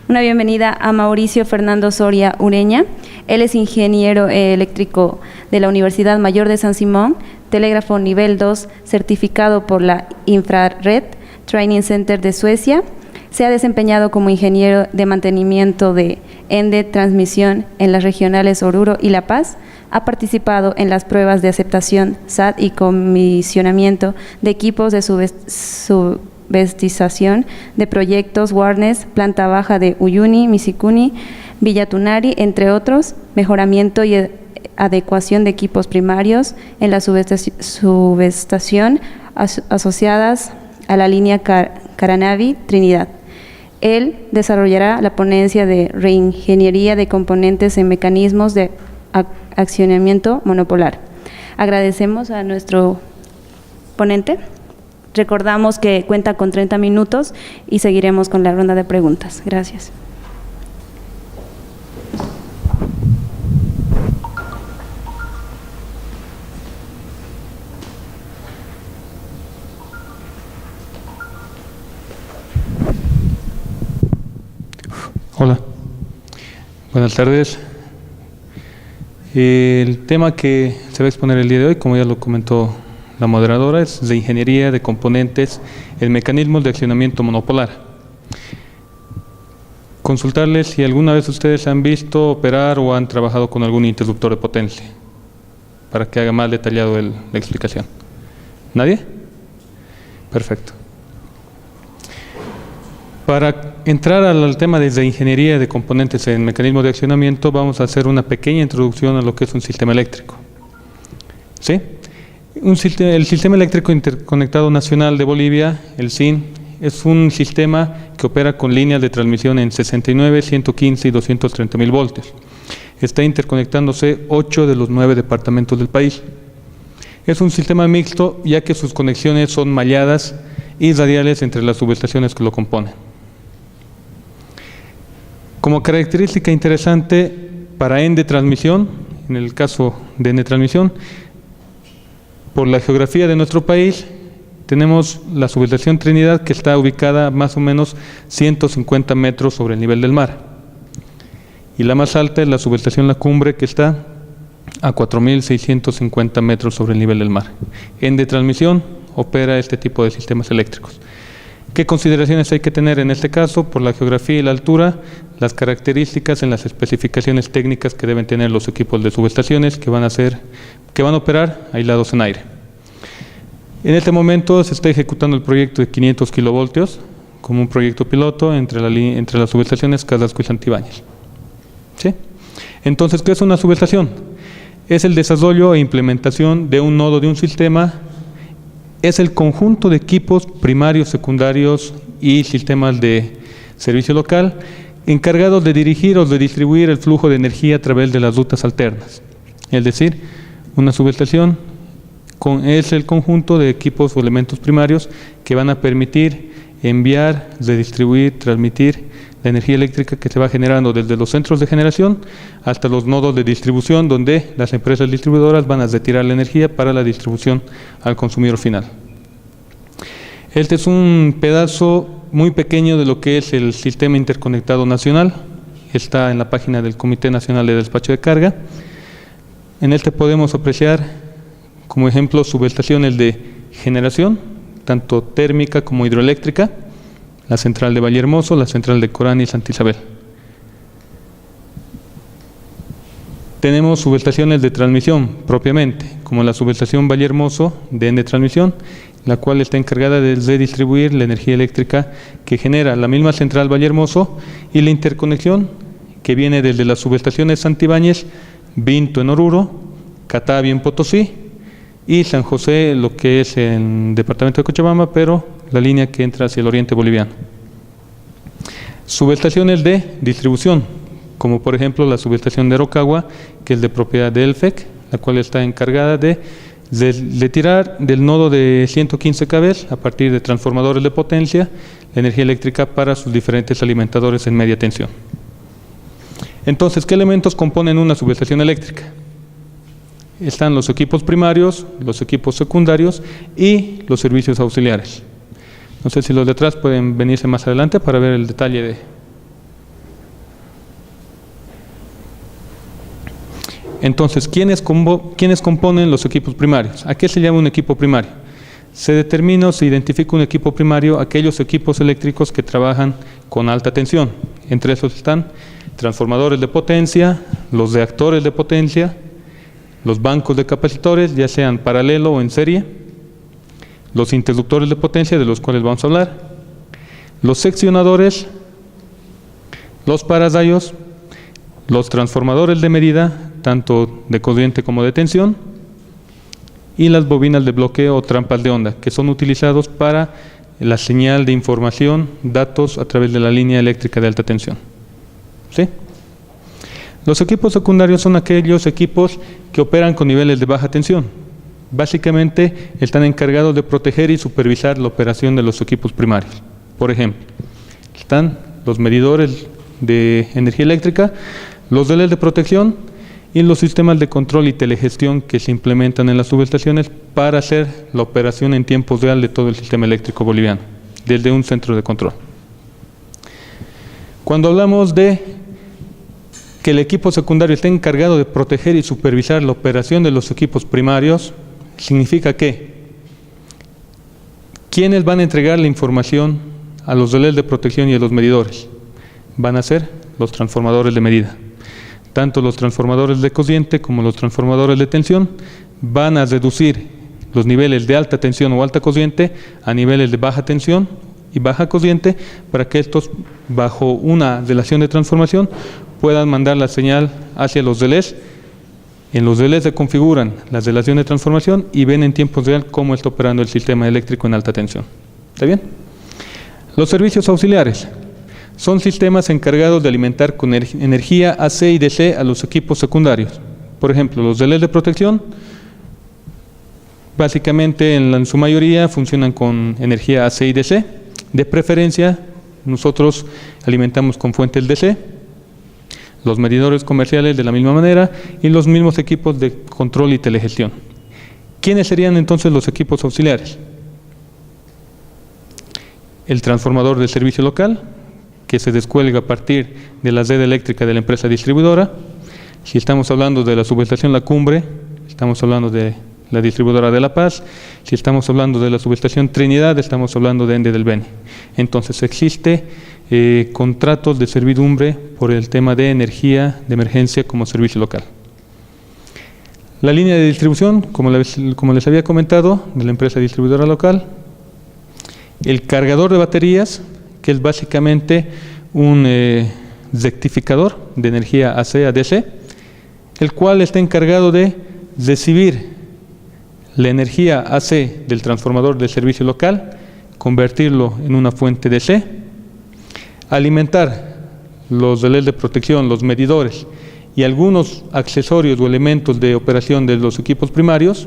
Una bienvenida a Mauricio Fernando Soria Ureña. Él es ingeniero eléctrico de la Universidad Mayor de San Simón, telégrafo nivel 2, certificado por la Infrared Training Center de Suecia. Se ha desempeñado como ingeniero de mantenimiento de ENDE transmisión en las regionales Oruro y La Paz. Ha participado en las pruebas de aceptación SAT y comisionamiento de equipos de subvestización de proyectos Warnes, planta baja de Uyuni, Misikuni, Villatunari, entre otros, mejoramiento y adecuación de equipos primarios en la subestación asociadas a la línea Caranavi Trinidad. Él desarrollará la ponencia de reingeniería de componentes en mecanismos de accionamiento monopolar. Agradecemos a nuestro ponente. Recordamos que cuenta con 30 minutos y seguiremos con la ronda de preguntas. Gracias. Hola, buenas tardes. El tema que se va a exponer el día de hoy, como ya lo comentó la moderadora, es de ingeniería de componentes en mecanismos de accionamiento monopolar. Consultarles si alguna vez ustedes han visto operar o han trabajado con algún interruptor de potencia, para que haga más detallado la explicación. ¿Nadie? Perfecto. Para entrar al tema de ingeniería de componentes en mecanismos de accionamiento, vamos a hacer una pequeña introducción a lo que es un sistema eléctrico. ¿Sí? El Sistema Eléctrico Interconectado Nacional de Bolivia, el SIN, es un sistema que opera con líneas de transmisión en 69, 115 y 230.000 voltios. Está interconectándose 8 de los 9 departamentos del país. Es un sistema mixto, ya que sus conexiones son malladas y radiales entre las subestaciones que lo componen. Como característica interesante para ENDE transmisión, en el caso de ENDE transmisión, por la geografía de nuestro país, tenemos la subestación Trinidad, que está ubicada más o menos 150 metros sobre el nivel del mar. Y la más alta es la subestación La Cumbre, que está a 4.650 metros sobre el nivel del mar. ENDE transmisión opera este tipo de sistemas eléctricos. ¿Qué consideraciones hay que tener en este caso? Por la geografía y la altura, las características en las especificaciones técnicas que deben tener los equipos de subestaciones que van a operar aislados en aire. En este momento se está ejecutando el proyecto de 500 kilovoltios como un proyecto piloto entre las subestaciones Carrasco y Santibáñez. ¿Sí? Entonces, ¿qué es una subestación? Es el desarrollo e implementación de un nodo de un sistema. Es el conjunto de equipos primarios, secundarios y sistemas de servicio local encargados de dirigir o de distribuir el flujo de energía a través de las rutas alternas. Es decir, una subestación es el conjunto de equipos o elementos primarios que van a permitir enviar, redistribuir, transmitir la energía eléctrica que se va generando desde los centros de generación hasta los nodos de distribución, donde las empresas distribuidoras van a retirar la energía para la distribución al consumidor final. Este es un pedazo muy pequeño de lo que es el Sistema Interconectado Nacional. Está en la página del Comité Nacional de Despacho de Carga. En este podemos apreciar como ejemplo subestaciones de generación, tanto térmica como hidroeléctrica, la central de Vallehermoso, la central de Corán y Santa Isabel. Tenemos subestaciones de transmisión propiamente, como la subestación Vallehermoso de ENDE Transmisión, la cual está encargada de redistribuir la energía eléctrica que genera la misma central Vallehermoso y la interconexión que viene desde las subestaciones Santibáñez, Vinto en Oruro, Catavi en Potosí y San José, lo que es en el departamento de Cochabamba, pero la línea que entra hacia el oriente boliviano. Subestaciones de distribución, como por ejemplo la subestación de Rocagua, que es de propiedad de ELFEC, la cual está encargada de tirar del nodo de 115 kV a partir de transformadores de potencia la energía eléctrica para sus diferentes alimentadores en media tensión. Entonces, ¿qué elementos componen una subestación eléctrica? Están los equipos primarios, los equipos secundarios y los servicios auxiliares. No sé si los de atrás pueden venirse más adelante para ver el detalle de... Entonces, ¿quiénes componen los equipos primarios? ¿A qué se llama un equipo primario? Se determina o se identifica un equipo primario, aquellos equipos eléctricos que trabajan con alta tensión. Entre esos están transformadores de potencia, los reactores de potencia, los bancos de capacitores, ya sean paralelo o en serie, los interruptores de potencia, de los cuales vamos a hablar, los seccionadores, los pararrayos, los transformadores de medida, tanto de corriente como de tensión, y las bobinas de bloqueo o trampas de onda, que son utilizados para la señal de información, datos a través de la línea eléctrica de alta tensión. ¿Sí? Los equipos secundarios son aquellos equipos que operan con niveles de baja tensión. Básicamente están encargados de proteger y supervisar la operación de los equipos primarios. Por ejemplo, están los medidores de energía eléctrica, los relés de protección y los sistemas de control y telegestión que se implementan en las subestaciones para hacer la operación en tiempo real de todo el sistema eléctrico boliviano, desde un centro de control. Cuando hablamos de que el equipo secundario esté encargado de proteger y supervisar la operación de los equipos primarios, significa que ¿quiénes van a entregar la información a los relés de protección y a los medidores? Van a ser los transformadores de medida. Tanto los transformadores de corriente como los transformadores de tensión van a reducir los niveles de alta tensión o alta corriente a niveles de baja tensión y baja corriente para que estos, bajo una relación de transformación, puedan mandar la señal hacia los relés. En los relés se configuran las relaciones de transformación y ven en tiempo real cómo está operando el sistema eléctrico en alta tensión. ¿Está bien? Los servicios auxiliares son sistemas encargados de alimentar con energía AC y DC a los equipos secundarios. Por ejemplo, los relés de protección, básicamente en su mayoría funcionan con energía AC y DC. De preferencia, nosotros alimentamos con fuentes DC, los medidores comerciales de la misma manera y los mismos equipos de control y telegestión. ¿Quiénes serían entonces los equipos auxiliares? El transformador de servicio local, que se descuelga a partir de la red eléctrica de la empresa distribuidora. Si estamos hablando de la subestación La Cumbre, estamos hablando de la distribuidora de La Paz. Si estamos hablando de la subestación Trinidad, estamos hablando de Ende del Beni. Entonces existe contratos de servidumbre por el tema de energía de emergencia como servicio local. La línea de distribución, como les había comentado, de la empresa distribuidora local. El cargador de baterías, que es básicamente un rectificador de energía AC a DC, el cual está encargado de recibir la energía AC del transformador de servicio local, convertirlo en una fuente DC, alimentar los relés de protección, los medidores y algunos accesorios o elementos de operación de los equipos primarios,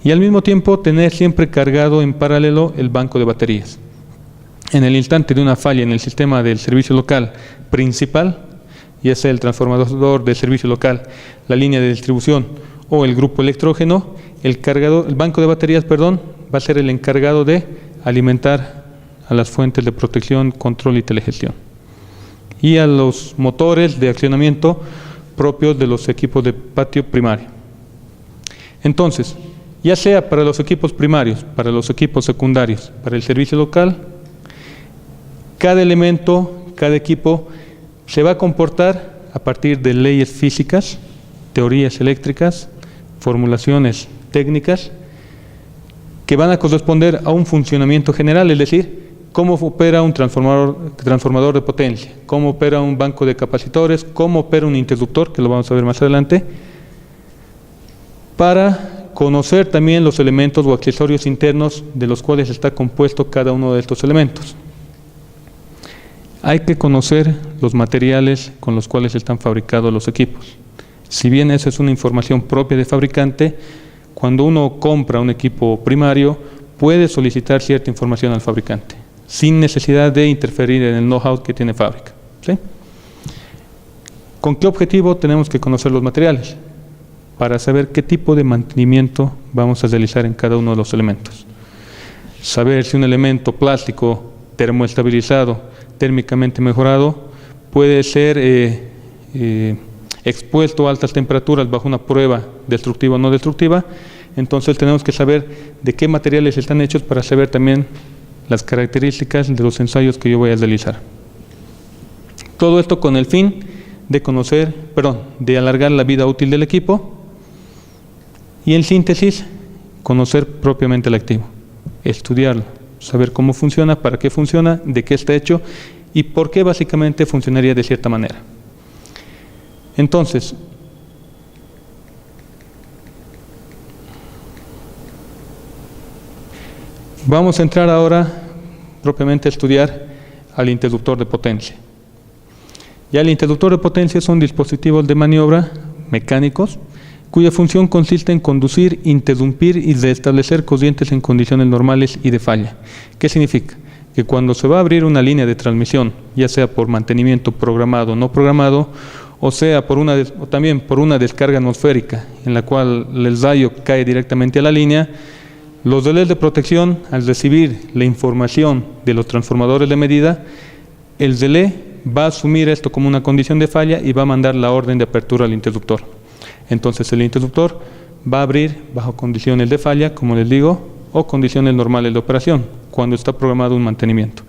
y al mismo tiempo tener siempre cargado en paralelo el banco de baterías. En el instante de una falla en el sistema del servicio local principal, ya sea el transformador de servicio local, la línea de distribución o el grupo electrógeno, el banco de baterías, va a ser el encargado de alimentar a las fuentes de protección, control y telegestión, y a los motores de accionamiento propios de los equipos de patio primario. Entonces, ya sea para los equipos primarios, para los equipos secundarios, para el servicio local, cada elemento, cada equipo se va a comportar a partir de leyes físicas, teorías eléctricas, formulaciones técnicas que van a corresponder a un funcionamiento general, es decir, cómo opera un transformador de potencia, cómo opera un banco de capacitores, cómo opera un interruptor, que lo vamos a ver más adelante, para conocer también los elementos o accesorios internos de los cuales está compuesto cada uno de estos elementos. Hay que conocer los materiales con los cuales están fabricados los equipos. Si bien esa es una información propia de fabricante, cuando uno compra un equipo primario, puede solicitar cierta información al fabricante, sin necesidad de interferir en el know-how que tiene fábrica. ¿Sí? ¿Con qué objetivo tenemos que conocer los materiales? Para saber qué tipo de mantenimiento vamos a realizar en cada uno de los elementos. saber si un elemento plástico termoestabilizado, térmicamente mejorado, puede ser expuesto a altas temperaturas bajo una prueba destructiva o no destructiva. Entonces tenemos que saber de qué materiales están hechos para saber también las características de los ensayos que yo voy a realizar. Todo esto con el fin de de alargar la vida útil del equipo y, en síntesis, conocer propiamente el activo, estudiarlo, saber cómo funciona, para qué funciona, de qué está hecho y por qué básicamente funcionaría de cierta manera. Entonces, vamos a entrar ahora propiamente a estudiar al interruptor de potencia. Ya el interruptor de potencia son dispositivos de maniobra mecánicos cuya función consiste en conducir, interrumpir y restablecer corrientes en condiciones normales y de falla. ¿Qué significa? Que cuando se va a abrir una línea de transmisión, ya sea por mantenimiento programado o no programado, o sea o también por una descarga atmosférica en la cual el rayo cae directamente a la línea, los relés de protección, al recibir la información de los transformadores de medida, el relé va a asumir esto como una condición de falla y va a mandar la orden de apertura al interruptor. Entonces el interruptor va a abrir bajo condiciones de falla, como les digo, o condiciones normales de operación, cuando está programado un mantenimiento.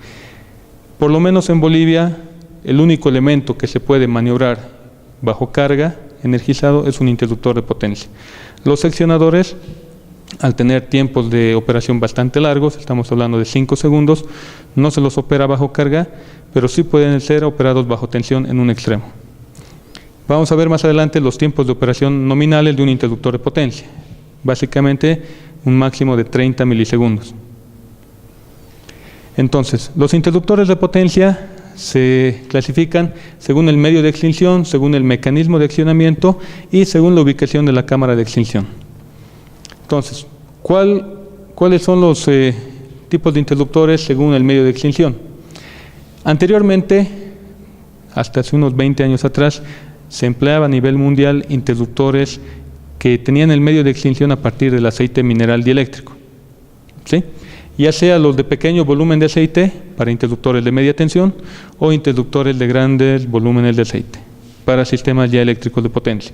Por lo menos en Bolivia, el único elemento que se puede maniobrar bajo carga energizado es un interruptor de potencia. Los seccionadores, al tener tiempos de operación bastante largos, estamos hablando de 5 segundos, no se los opera bajo carga, pero sí pueden ser operados bajo tensión en un extremo. Vamos a ver más adelante los tiempos de operación nominales de un interruptor de potencia. Básicamente un máximo de 30 milisegundos. Entonces, los interruptores de potencia se clasifican según el medio de extinción, según el mecanismo de accionamiento y según la ubicación de la cámara de extinción. Entonces, ¿cuáles son los tipos de interruptores según el medio de extinción? Anteriormente, hasta hace unos 20 años atrás, se empleaba a nivel mundial interruptores que tenían el medio de extinción a partir del aceite mineral dieléctrico, ¿sí? Ya sea los de pequeño volumen de aceite para interruptores de media tensión o interruptores de grandes volúmenes de aceite para sistemas ya eléctricos de potencia.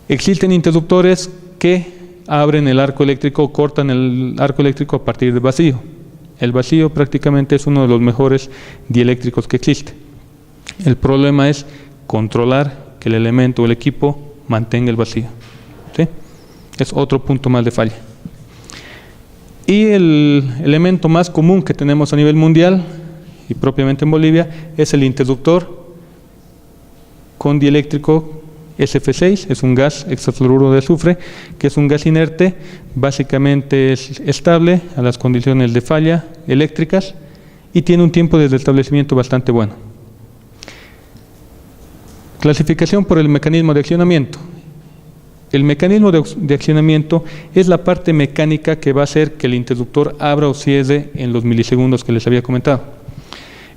Existen interruptores que abren el arco eléctrico o cortan el arco eléctrico a partir del vacío. El vacío prácticamente es uno de los mejores dieléctricos que existe. El problema es controlar que el elemento o el equipo mantenga el vacío, ¿sí? Es otro punto más de falla. Y el elemento más común que tenemos a nivel mundial y propiamente en Bolivia es el interruptor con dieléctrico SF6, es un gas hexafluoruro de azufre, que es un gas inerte, básicamente es estable a las condiciones de falla eléctricas y tiene un tiempo de restablecimiento bastante bueno. Clasificación por el mecanismo de accionamiento. El mecanismo de accionamiento es la parte mecánica que va a hacer que el interruptor abra o cierre en los milisegundos que les había comentado.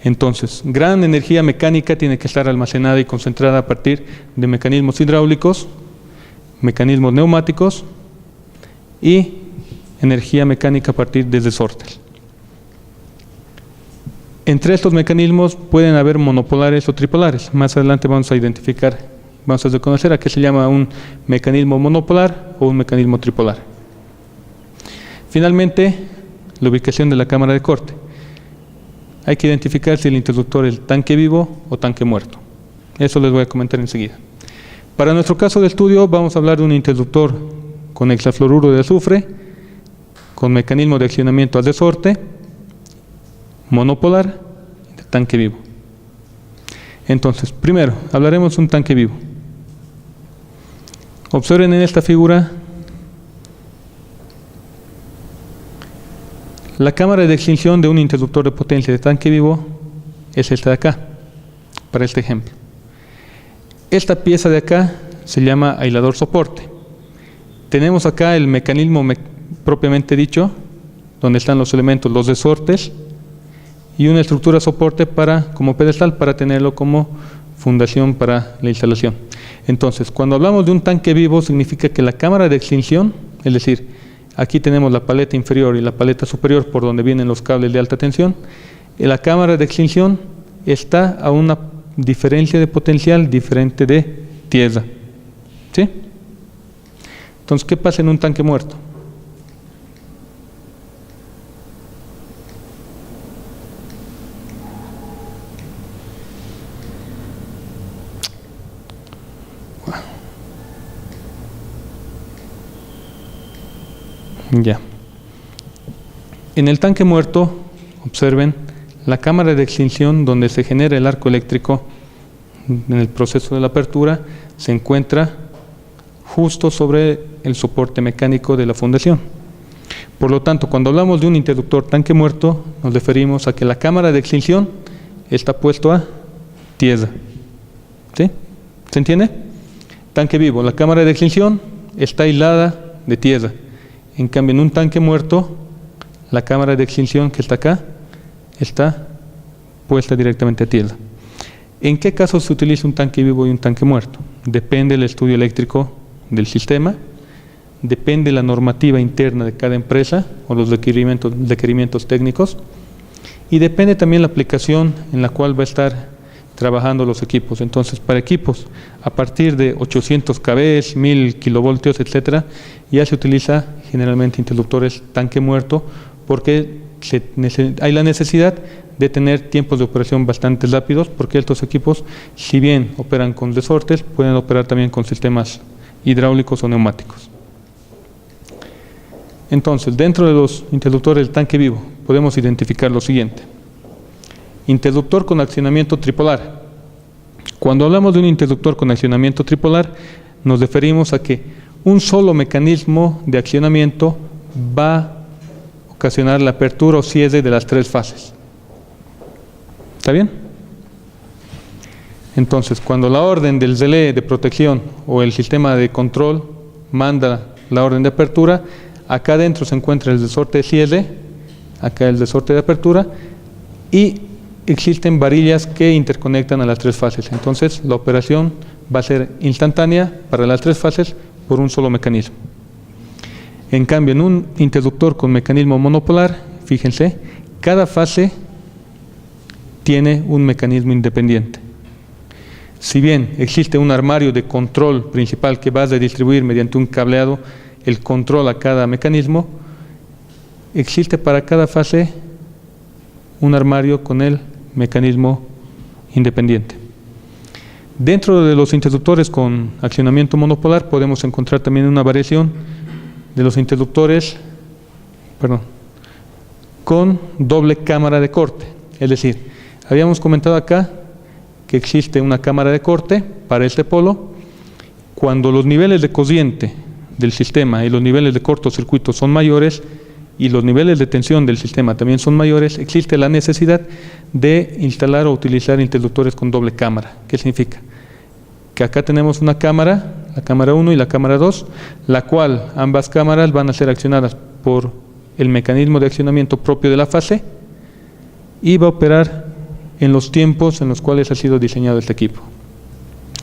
Entonces, gran energía mecánica tiene que estar almacenada y concentrada a partir de mecanismos hidráulicos, mecanismos neumáticos y energía mecánica a partir de resortes. Entre estos mecanismos pueden haber monopolares o tripolares. Más adelante vamos a reconocer a qué se llama un mecanismo monopolar o un mecanismo tripolar. Finalmente, la ubicación de la cámara de corte. Hay que identificar si el interruptor es tanque vivo o tanque muerto. Eso les voy a comentar enseguida. Para nuestro caso de estudio vamos a hablar de un interruptor con hexafluoruro de azufre, con mecanismo de accionamiento a resorte, monopolar, de tanque vivo. Entonces, primero, hablaremos de un tanque vivo. Observen en esta figura la cámara de extinción de un interruptor de potencia de tanque vivo es esta de acá, para este ejemplo. Esta pieza de acá se llama aislador soporte. Tenemos acá el mecanismo propiamente dicho, donde están los elementos, los resortes, y una estructura soporte como pedestal para tenerlo como fundación para la instalación. Entonces, cuando hablamos de un tanque vivo, significa que la cámara de extinción, es decir, Aquí tenemos la paleta inferior y la paleta superior por donde vienen los cables de alta tensión. Y la cámara de extinción está a una diferencia de potencial diferente de tierra. ¿Sí? Entonces, ¿qué pasa en un tanque muerto? Ya. En el tanque muerto, observen, la cámara de extinción donde se genera el arco eléctrico en el proceso de la apertura se encuentra justo sobre el soporte mecánico de la fundación. Por lo tanto, cuando hablamos de un interruptor tanque muerto, nos referimos a que la cámara de extinción está puesto a tierra. ¿Sí? ¿Se entiende? Tanque vivo, la cámara de extinción está aislada de tierra. En cambio, en un tanque muerto, la cámara de extinción que está acá está puesta directamente a tierra. ¿En qué caso se utiliza un tanque vivo y un tanque muerto? Depende del estudio eléctrico del sistema, depende la normativa interna de cada empresa o los requerimientos técnicos, y depende también la aplicación en la cual va a estar trabajando los equipos. Entonces, para equipos a partir de 800 kV, 1000 kilovoltios, etcétera, ya se utiliza generalmente interruptores tanque muerto porque hay la necesidad de tener tiempos de operación bastante rápidos, porque estos equipos, si bien operan con resortes, pueden operar también con sistemas hidráulicos o neumáticos. Entonces, dentro de los interruptores del tanque vivo, podemos identificar lo siguiente. Interruptor con accionamiento tripolar. Cuando hablamos de un interruptor con accionamiento tripolar, nos referimos a que un solo mecanismo de accionamiento va a ocasionar la apertura o cierre de las tres fases. ¿Está bien? Entonces, cuando la orden del relé de protección o el sistema de control manda la orden de apertura, acá adentro se encuentra el resorte de cierre, acá el resorte de apertura, y existen varillas que interconectan a las tres fases. Entonces, la operación va a ser instantánea para las tres fases por un solo mecanismo. En cambio, en un interruptor con mecanismo monopolar, fíjense, cada fase tiene un mecanismo independiente. Si bien existe un armario de control principal que va a redistribuir mediante un cableado el control a cada mecanismo, existe para cada fase un armario con el mecanismo independiente. Dentro de los interruptores con accionamiento monopolar podemos encontrar también una variación de los interruptores con doble cámara de corte. Es decir, habíamos comentado acá que existe una cámara de corte para este polo. Cuando los niveles de corriente del sistema y los niveles de cortocircuito son mayores y los niveles de tensión del sistema también son mayores, existe la necesidad de instalar o utilizar interruptores con doble cámara. ¿Qué significa? Que acá tenemos una cámara, la cámara 1 y la cámara 2, la cual ambas cámaras van a ser accionadas por el mecanismo de accionamiento propio de la fase y va a operar en los tiempos en los cuales ha sido diseñado este equipo.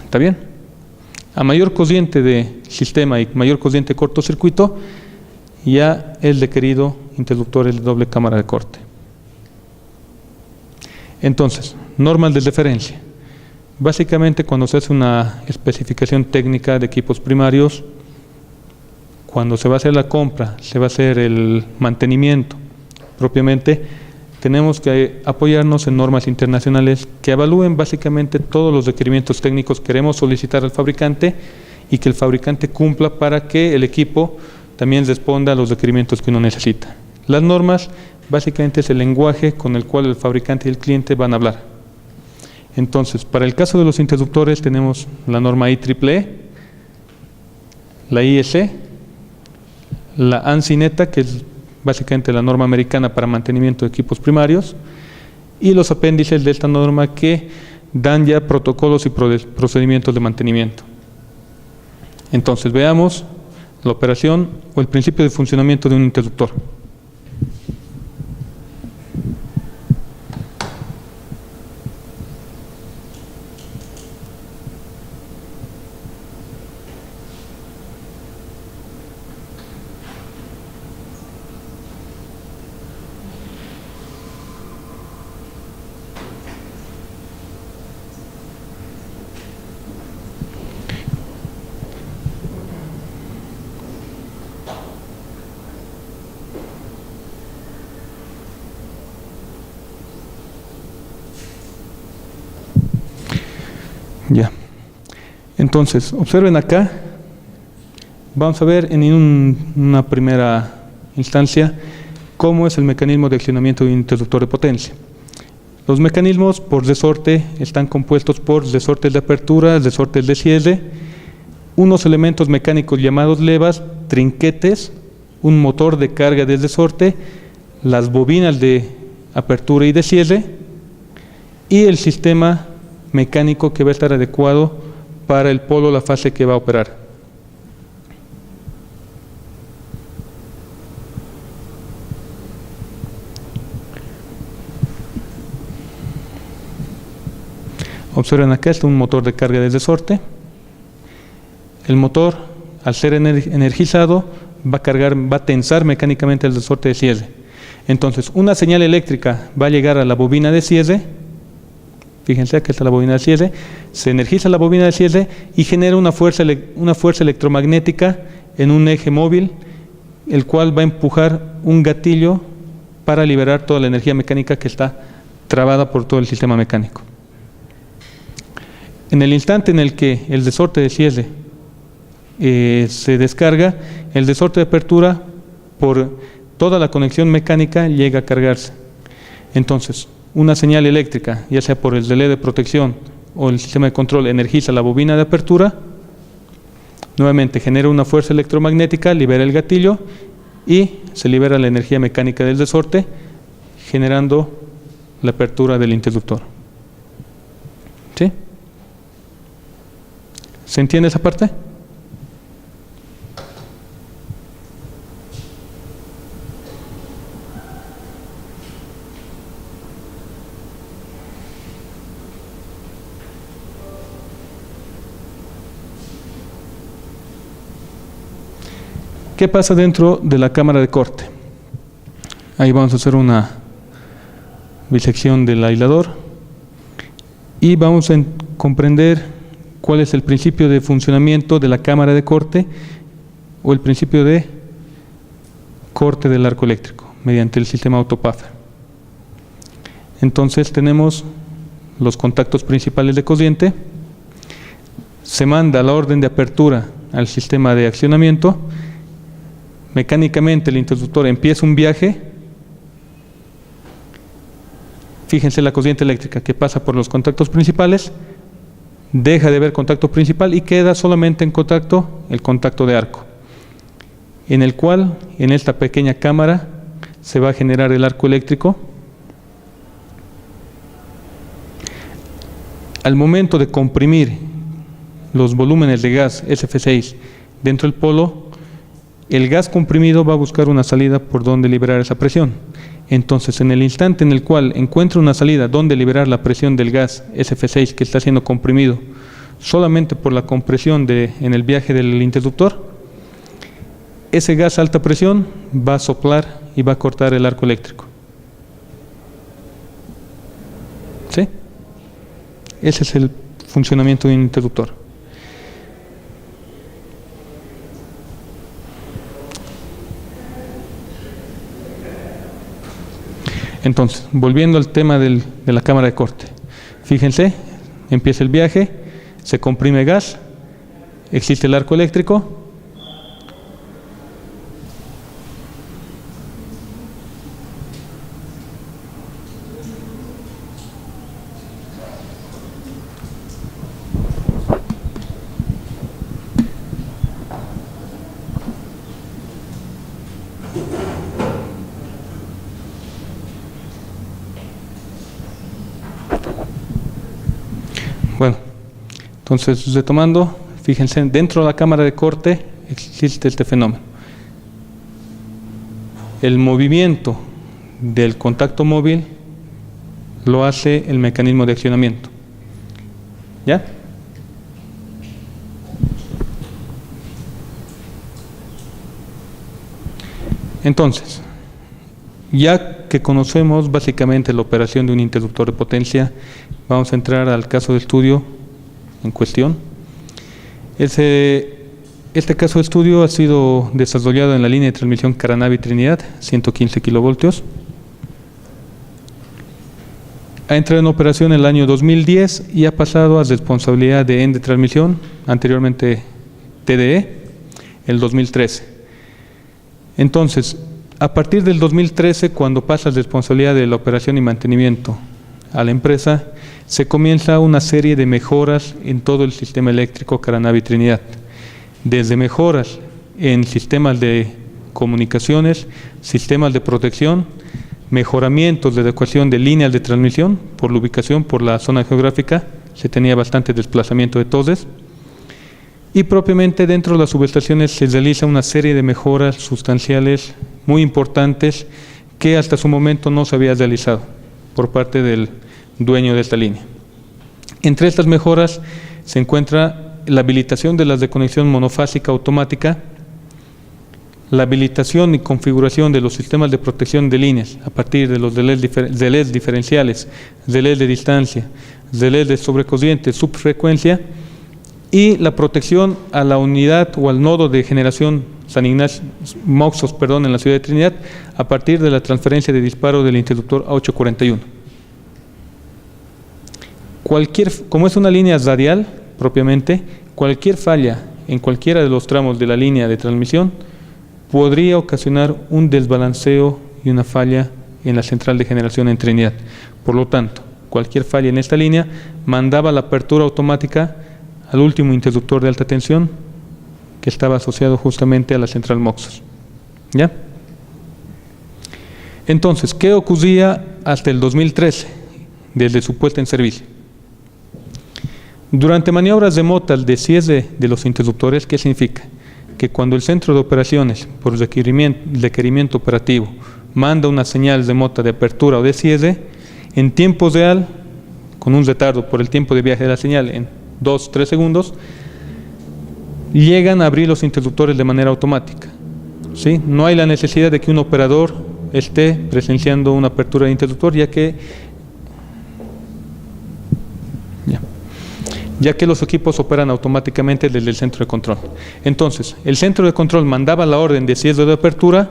¿Está bien? A mayor corriente de sistema y mayor corriente de cortocircuito, ya es requerido interruptores de doble cámara de corte. Entonces, normas de referencia. Básicamente, cuando se hace una especificación técnica de equipos primarios, cuando se va a hacer la compra, se va a hacer el mantenimiento propiamente, tenemos que apoyarnos en normas internacionales que evalúen básicamente todos los requerimientos técnicos que queremos solicitar al fabricante y que el fabricante cumpla para que el equipo también responda a los requerimientos que uno necesita. Las normas básicamente es el lenguaje con el cual el fabricante y el cliente van a hablar. Entonces, para el caso de los interruptores tenemos la norma IEEE, la IEC, la ANSI NETA, que es básicamente la norma americana para mantenimiento de equipos primarios, y los apéndices de esta norma que dan ya protocolos y procedimientos de mantenimiento. Entonces, veamos la operación o el principio de funcionamiento de un interruptor. Ya. Entonces, observen acá. Vamos a ver en una primera instancia cómo es el mecanismo de accionamiento de un interruptor de potencia. Los mecanismos por resorte están compuestos por resortes de apertura, resortes de cierre, unos elementos mecánicos llamados levas, trinquetes, un motor de carga de resorte, las bobinas de apertura y de cierre y el sistema mecánico que va a estar adecuado para el polo, la fase que va a operar. Observen acá, está un motor de carga de resorte. El motor, al ser energizado, va a tensar mecánicamente el resorte de cierre. Entonces, una señal eléctrica va a llegar a la bobina de cierre. Fíjense, acá está la bobina de cierre. Se energiza la bobina de cierre y genera una fuerza electromagnética en un eje móvil, el cual va a empujar un gatillo para liberar toda la energía mecánica que está trabada por todo el sistema mecánico. En el instante en el que el resorte de cierre se descarga, el resorte de apertura, por toda la conexión mecánica, llega a cargarse. Entonces, una señal eléctrica, ya sea por el relé de protección o el sistema de control, energiza la bobina de apertura, nuevamente genera una fuerza electromagnética, libera el gatillo y se libera la energía mecánica del resorte, generando la apertura del interruptor. ¿Sí? ¿Se entiende esa parte? ¿Qué pasa dentro de la cámara de corte? Ahí vamos a hacer una bisección del aislador y vamos a comprender cuál es el principio de funcionamiento de la cámara de corte o el principio de corte del arco eléctrico mediante el sistema autopuffer. Entonces tenemos los contactos principales de corriente, se manda la orden de apertura al sistema de accionamiento, mecánicamente el interruptor empieza un viaje. Fíjense la corriente eléctrica que pasa por los contactos principales, deja de haber contacto principal y queda solamente en contacto el contacto de arco, en el cual en esta pequeña cámara se va a generar el arco eléctrico. Al momento de comprimir los volúmenes de gas SF6 dentro del polo, el gas comprimido va a buscar una salida por donde liberar esa presión. Entonces, en el instante en el cual encuentra una salida donde liberar la presión del gas SF6 que está siendo comprimido solamente por la compresión en el viaje del interruptor, ese gas a alta presión va a soplar y va a cortar el arco eléctrico. ¿Sí? Ese es el funcionamiento de un interruptor. Entonces, volviendo al tema de la cámara de corte. Fíjense, empieza el viaje, se comprime gas, existe el arco eléctrico. Bueno, entonces retomando, fíjense, dentro de la cámara de corte existe este fenómeno. El movimiento del contacto móvil lo hace el mecanismo de accionamiento. ¿Ya? Entonces, ya que conocemos básicamente la operación de un interruptor de potencia, vamos a entrar al caso de estudio en cuestión. Este caso de estudio ha sido desarrollado en la línea de transmisión Caranavi Trinidad, 115 kilovoltios. Ha entrado en operación en el año 2010 y ha pasado a responsabilidad de ENDE Transmisión, anteriormente TDE, el 2013. Entonces, a partir del 2013, cuando pasa la responsabilidad de la operación y mantenimiento a la empresa, se comienza una serie de mejoras en todo el sistema eléctrico Caranavi Trinidad. Desde mejoras en sistemas de comunicaciones, sistemas de protección, mejoramientos de adecuación de líneas de transmisión por la ubicación, por la zona geográfica, se tenía bastante desplazamiento de toses, y propiamente dentro de las subestaciones se realiza una serie de mejoras sustanciales muy importantes que hasta su momento no se había realizado por parte del dueño de esta línea. Entre estas mejoras se encuentra la habilitación de las de conexión monofásica automática, la habilitación y configuración de los sistemas de protección de líneas a partir de los relés diferenciales, relés de distancia, relés de sobrecorriente, subfrecuencia, y la protección a la unidad o al nodo de generación San Ignacio, MOXOS, en la ciudad de Trinidad, a partir de la transferencia de disparo del interruptor A841. Como es una línea radial propiamente, cualquier falla en cualquiera de los tramos de la línea de transmisión podría ocasionar un desbalanceo y una falla en la central de generación en Trinidad. Por lo tanto, cualquier falla en esta línea mandaba la apertura automática al último interruptor de alta tensión que estaba asociado justamente a la central MOXOS. ¿Ya? Entonces, ¿qué ocurría hasta el 2013, desde su puesta en servicio? Durante maniobras remotas de cierre de los interruptores, ¿qué significa? Que cuando el centro de operaciones, por requerimiento operativo, manda una señal remota de apertura o de cierre, en tiempo real, con un retardo por el tiempo de viaje de la señal en 2-3 segundos, llegan a abrir los interruptores de manera automática. ¿Sí? No hay la necesidad de que un operador esté presenciando una apertura de interruptor, ya que los equipos operan automáticamente desde el centro de control. Entonces, el centro de control mandaba la orden de cierre de apertura.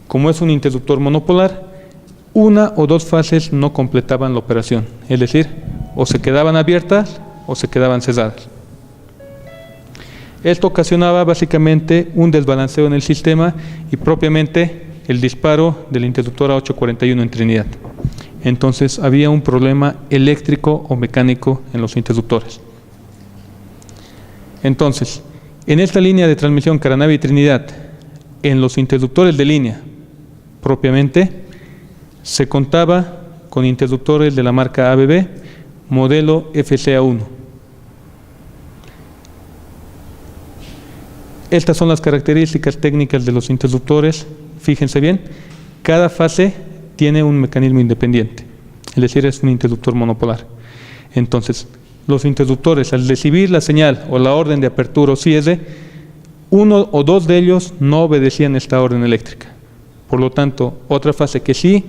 Como es un interruptor monopolar, una o dos fases no completaban la operación, es decir, o se quedaban abiertas o se quedaban cerradas. Esto ocasionaba básicamente un desbalanceo en el sistema y propiamente el disparo del interruptor A841 en Trinidad. Entonces había un problema eléctrico o mecánico en los interruptores. Entonces, en esta línea de transmisión Caranavi Trinidad, en los interruptores de línea propiamente, se contaba con interruptores de la marca ABB, modelo FCA1. Estas son las características técnicas de los interruptores. Fíjense bien, cada fase tiene un mecanismo independiente, es decir, es un interruptor monopolar. Entonces, los interruptores, al recibir la señal o la orden de apertura o cierre, uno o dos de ellos no obedecían esta orden eléctrica. Por lo tanto, otra fase que sí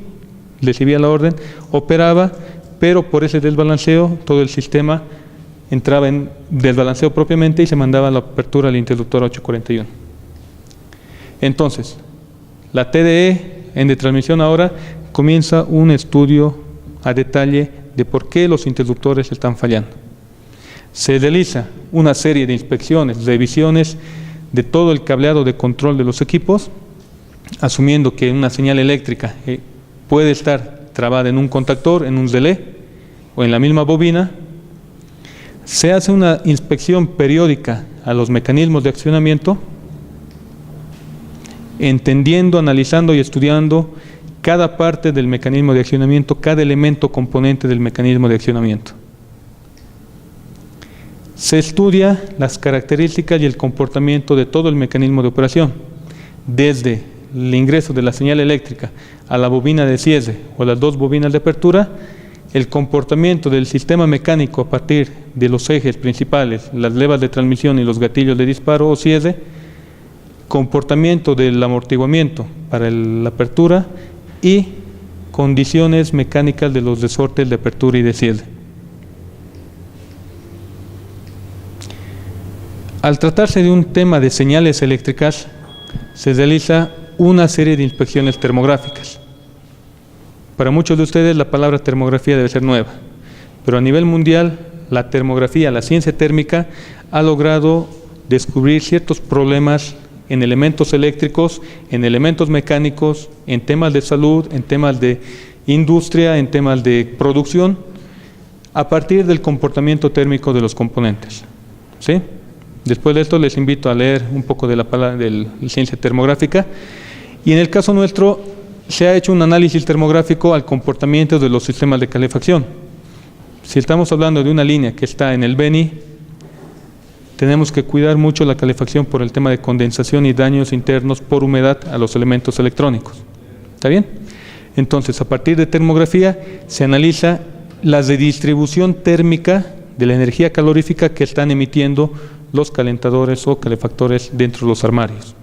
recibía la orden, operaba, pero por ese desbalanceo, todo el sistema entraba en desbalanceo propiamente y se mandaba la apertura al interruptor 841. Entonces, la TDE en transmisión ahora comienza un estudio a detalle de por qué los interruptores están fallando. Se realiza una serie de inspecciones, revisiones de todo el cableado de control de los equipos, asumiendo que una señal eléctrica puede estar trabada en un contactor, en un relé o en la misma bobina. Se hace una inspección periódica a los mecanismos de accionamiento, entendiendo, analizando y estudiando cada parte del mecanismo de accionamiento, cada elemento componente del mecanismo de accionamiento. Se estudia las características y el comportamiento de todo el mecanismo de operación, desde el ingreso de la señal eléctrica a la bobina de cierre o las dos bobinas de apertura, el comportamiento del sistema mecánico a partir de los ejes principales, las levas de transmisión y los gatillos de disparo o cierre, comportamiento del amortiguamiento para la apertura y condiciones mecánicas de los resortes de apertura y de cierre. Al tratarse de un tema de señales eléctricas, se realiza una serie de inspecciones termográficas. Para muchos de ustedes la palabra termografía debe ser nueva, pero a nivel mundial la termografía, la ciencia térmica, ha logrado descubrir ciertos problemas en elementos eléctricos, en elementos mecánicos, en temas de salud, en temas de industria, en temas de producción, a partir del comportamiento térmico de los componentes. ¿Sí? Después de esto les invito a leer un poco de la ciencia termográfica, y en el caso nuestro se ha hecho un análisis termográfico al comportamiento de los sistemas de calefacción. Si estamos hablando de una línea que está en el Beni, tenemos que cuidar mucho la calefacción por el tema de condensación y daños internos por humedad a los elementos electrónicos. ¿Está bien? Entonces, a partir de termografía se analiza la redistribución térmica de la energía calorífica que están emitiendo los calentadores o calefactores dentro de los armarios.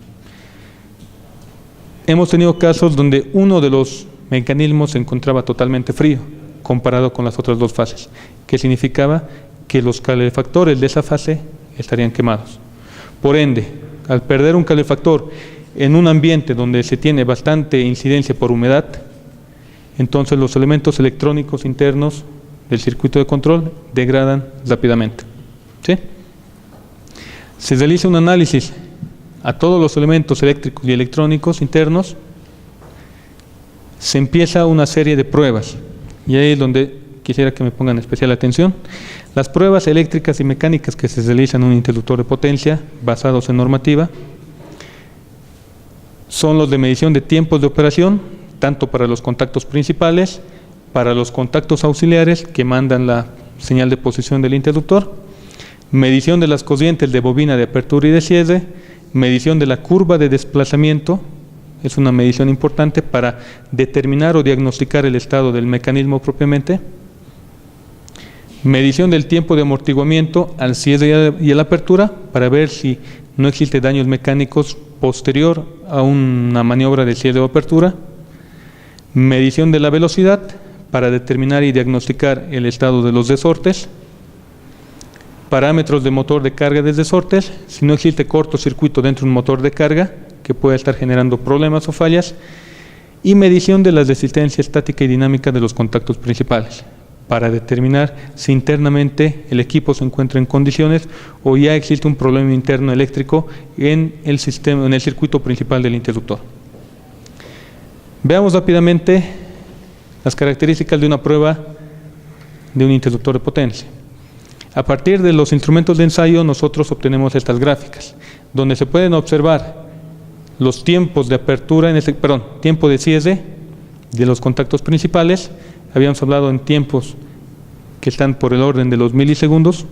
Hemos tenido casos donde uno de los mecanismos se encontraba totalmente frío comparado con las otras dos fases, que significaba que los calefactores de esa fase estarían quemados. Por ende, al perder un calefactor en un ambiente donde se tiene bastante incidencia por humedad, entonces los elementos electrónicos internos del circuito de control degradan rápidamente. ¿Sí? Se realiza un análisis a todos los elementos eléctricos y electrónicos internos, se empieza una serie de pruebas, y ahí es donde quisiera que me pongan especial atención. Las pruebas eléctricas y mecánicas que se realizan en un interruptor de potencia basados en normativa son los de medición de tiempos de operación, tanto para los contactos principales, para los contactos auxiliares que mandan la señal de posición del interruptor, medición de las corrientes de bobina de apertura y de cierre, medición de la curva de desplazamiento, es una medición importante para determinar o diagnosticar el estado del mecanismo propiamente, medición del tiempo de amortiguamiento al cierre y a la apertura para ver si no existe daños mecánicos posterior a una maniobra de cierre o apertura, medición de la velocidad para determinar y diagnosticar el estado de los resortes, parámetros de motor de carga de resortes, si no existe cortocircuito dentro de un motor de carga que pueda estar generando problemas o fallas, y medición de la resistencia estática y dinámica de los contactos principales para determinar si internamente el equipo se encuentra en condiciones o ya existe un problema interno eléctrico en el sistema, en el circuito principal del interruptor. Veamos rápidamente las características de una prueba de un interruptor de potencia. A partir de los instrumentos de ensayo nosotros obtenemos estas gráficas, donde se pueden observar los tiempos de apertura, tiempo de cierre de los contactos principales. Habíamos hablado en tiempos que están por el orden de los milisegundos.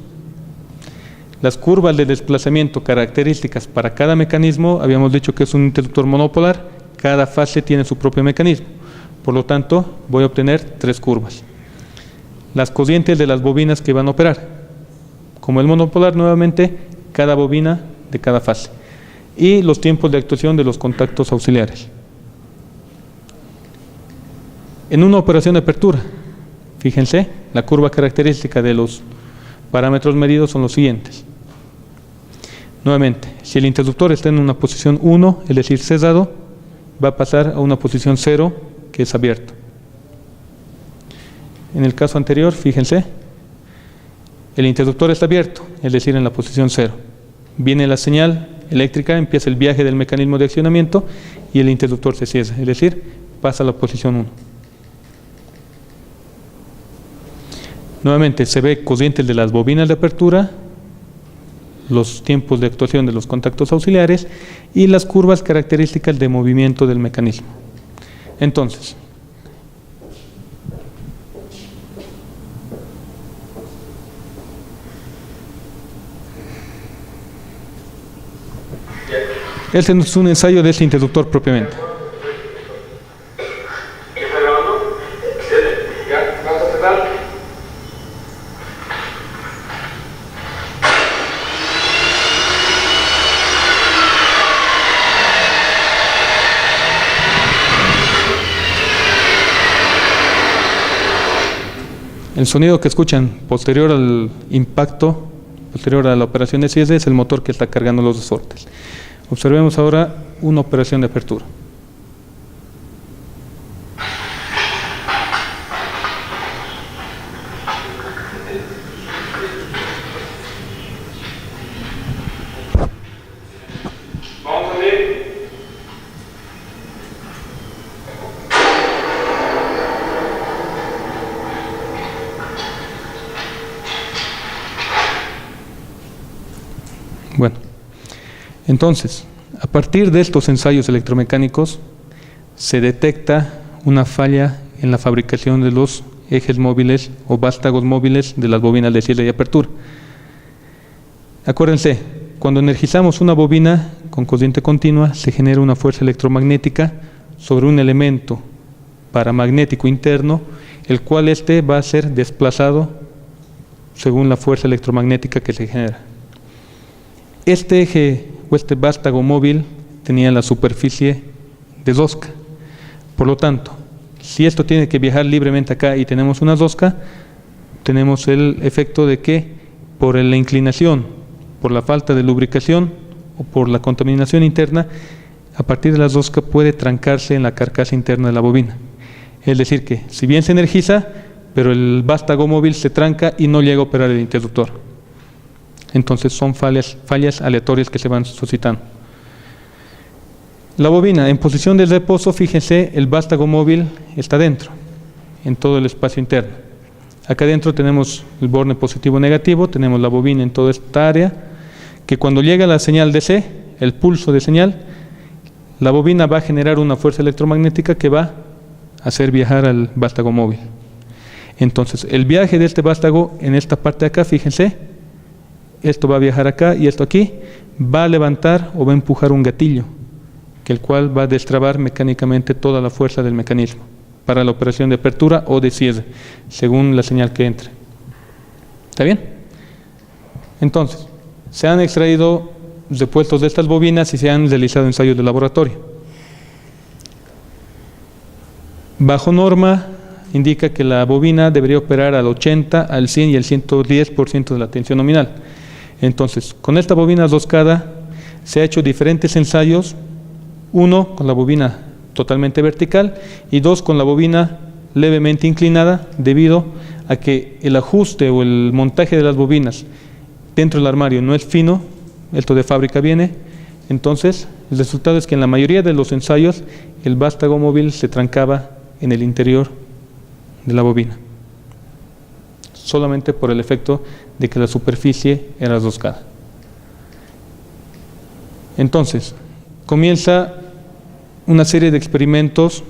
Las curvas de desplazamiento características para cada mecanismo, habíamos dicho que es un interruptor monopolar, cada fase tiene su propio mecanismo. Por lo tanto, voy a obtener 3 curvas. Las corrientes de las bobinas que van a operar. Como el monopolar, nuevamente, cada bobina de cada fase. Y los tiempos de actuación de los contactos auxiliares. En una operación de apertura, fíjense, la curva característica de los parámetros medidos son los siguientes. Nuevamente, si el interruptor está en una posición 1, es decir, cerrado, va a pasar a una posición 0, que es abierto. En el caso anterior, fíjense, el interruptor está abierto, es decir, en la posición 0. Viene la señal eléctrica, empieza el viaje del mecanismo de accionamiento y el interruptor se cierra, es decir, pasa a la posición 1. Nuevamente se ve corrientes de las bobinas de apertura, los tiempos de actuación de los contactos auxiliares y las curvas características de movimiento del mecanismo. Entonces, este es un ensayo de este interruptor propiamente. El sonido que escuchan posterior al impacto, posterior a la operación de cierre, es el motor que está cargando los resortes. Observemos ahora una operación de apertura. Entonces, a partir de estos ensayos electromecánicos, se detecta una falla en la fabricación de los ejes móviles o vástagos móviles de las bobinas de cierre y apertura. Acuérdense, cuando energizamos una bobina con corriente continua, se genera una fuerza electromagnética sobre un elemento paramagnético interno, el cual va a ser desplazado según la fuerza electromagnética que se genera. Este eje o este vástago móvil tenía la superficie de rosca. Por lo tanto, si esto tiene que viajar libremente acá y tenemos una rosca, tenemos el efecto de que por la inclinación, por la falta de lubricación o por la contaminación interna, a partir de la rosca puede trancarse en la carcasa interna de la bobina. Es decir que, si bien se energiza, pero el vástago móvil se tranca y no llega a operar el interruptor. Entonces son fallas aleatorias que se van suscitando. La bobina en posición de reposo, fíjense, el vástago móvil está dentro, en todo el espacio interno. Acá adentro tenemos el borne positivo negativo, tenemos la bobina en toda esta área, que cuando llega la señal DC, el pulso de señal, la bobina va a generar una fuerza electromagnética que va a hacer viajar al vástago móvil. Entonces, el viaje de este vástago en esta parte de acá, fíjense, esto va a viajar acá y esto aquí, va a levantar o va a empujar un gatillo, que el cual va a destrabar mecánicamente toda la fuerza del mecanismo para la operación de apertura o de cierre, según la señal que entre. ¿Está bien? Entonces, se han extraído repuestos de estas bobinas y se han realizado ensayos de laboratorio. Bajo norma, indica que la bobina debería operar al 80, al 100 y al 110% de la tensión nominal. Entonces, con esta bobina roscada se ha hecho diferentes ensayos, uno con la bobina totalmente vertical y dos con la bobina levemente inclinada, debido a que el ajuste o el montaje de las bobinas dentro del armario no es fino, esto de fábrica viene. Entonces, el resultado es que en la mayoría de los ensayos el vástago móvil se trancaba en el interior de la bobina, solamente por el efecto de que la superficie era roscada. Entonces, comienza una serie de experimentos.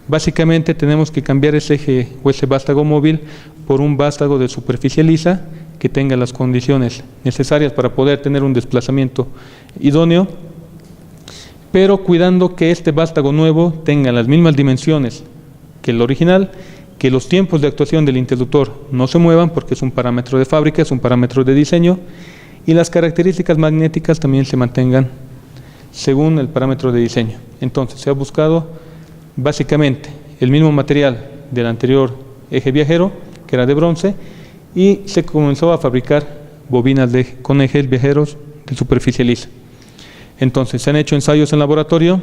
Básicamente tenemos que cambiar ese eje o ese vástago móvil por un vástago de superficie lisa que tenga las condiciones necesarias para poder tener un desplazamiento idóneo, pero cuidando que este vástago nuevo tenga las mismas dimensiones que el original, que los tiempos de actuación del interruptor no se muevan porque es un parámetro de fábrica, es un parámetro de diseño, y las características magnéticas también se mantengan según el parámetro de diseño. Entonces se ha buscado básicamente el mismo material del anterior eje viajero, que era de bronce, y se comenzó a fabricar bobinas con ejes viajeros de superficie lisa. Entonces se han hecho ensayos en laboratorio,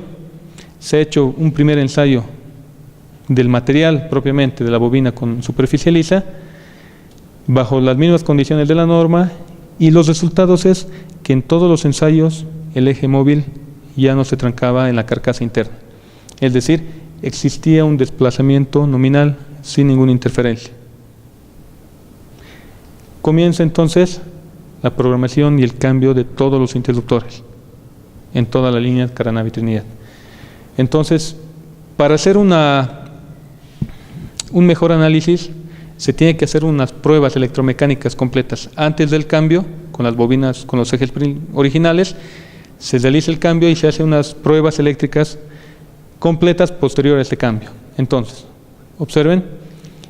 se ha hecho un primer ensayo del material propiamente de la bobina con superficie lisa, bajo las mismas condiciones de la norma, y los resultados es que en todos los ensayos el eje móvil ya no se trancaba en la carcasa interna. Es decir, existía un desplazamiento nominal sin ninguna interferencia. Comienza entonces la programación y el cambio de todos los interruptores en toda la línea Caranavi-Trinidad. Entonces, para hacer un mejor análisis, se tiene que hacer unas pruebas electromecánicas completas antes del cambio, con las bobinas, con los ejes originales. Se realiza el cambio y se hace unas pruebas eléctricas completas posterior a este cambio. Entonces, observen,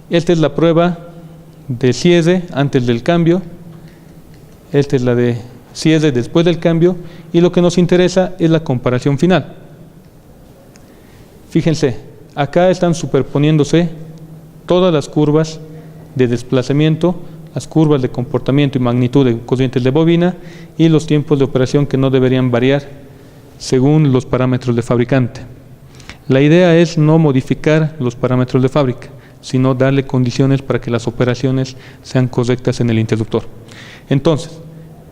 esta es la prueba de cierre antes del cambio, esta es la de cierre después del cambio, y lo que nos interesa es la comparación final. Fíjense, acá están superponiéndose todas las curvas de desplazamiento, las curvas de comportamiento y magnitud de corrientes de bobina y los tiempos de operación que no deberían variar según los parámetros de fabricante. La idea es no modificar los parámetros de fábrica, sino darle condiciones para que las operaciones sean correctas en el interruptor. Entonces,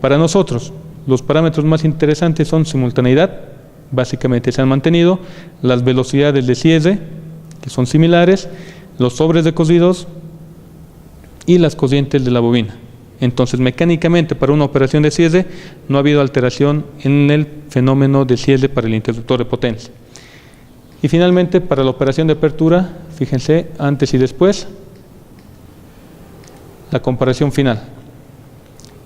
para nosotros, los parámetros más interesantes son simultaneidad, básicamente se han mantenido, las velocidades de cierre, que son similares, los sobres de cosidos y las corrientes de la bobina. Entonces, mecánicamente, para una operación de cierre, no ha habido alteración en el fenómeno de cierre para el interruptor de potencia. Y finalmente, para la operación de apertura, fíjense, antes y después, la comparación final.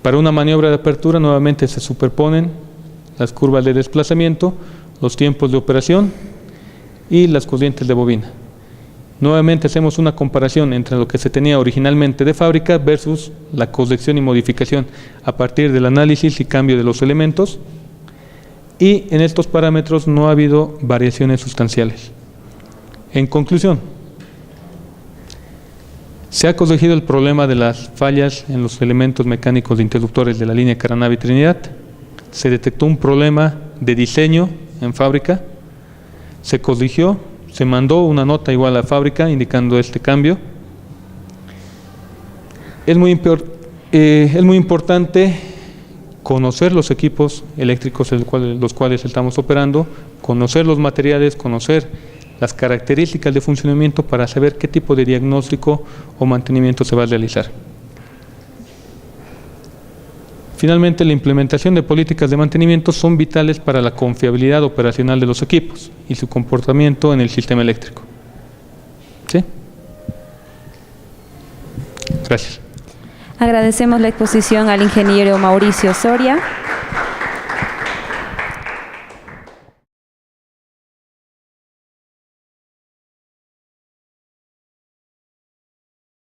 Para una maniobra de apertura, nuevamente se superponen las curvas de desplazamiento, los tiempos de operación y las corrientes de bobina. Nuevamente hacemos una comparación entre lo que se tenía originalmente de fábrica versus la corrección y modificación a partir del análisis y cambio de los elementos, y en estos parámetros no ha habido variaciones sustanciales. En conclusión, se ha corregido el problema de las fallas en los elementos mecánicos de interruptores de la línea Caranavi-Trinidad, se detectó un problema de diseño en fábrica, se corrigió, se mandó una nota igual a fábrica indicando este cambio. Es muy importante conocer los equipos eléctricos en los cuales estamos operando, conocer los materiales, conocer las características de funcionamiento para saber qué tipo de diagnóstico o mantenimiento se va a realizar. Finalmente, la implementación de políticas de mantenimiento son vitales para la confiabilidad operacional de los equipos y su comportamiento en el sistema eléctrico. ¿Sí? Gracias. Agradecemos la exposición al ingeniero Mauricio Soria.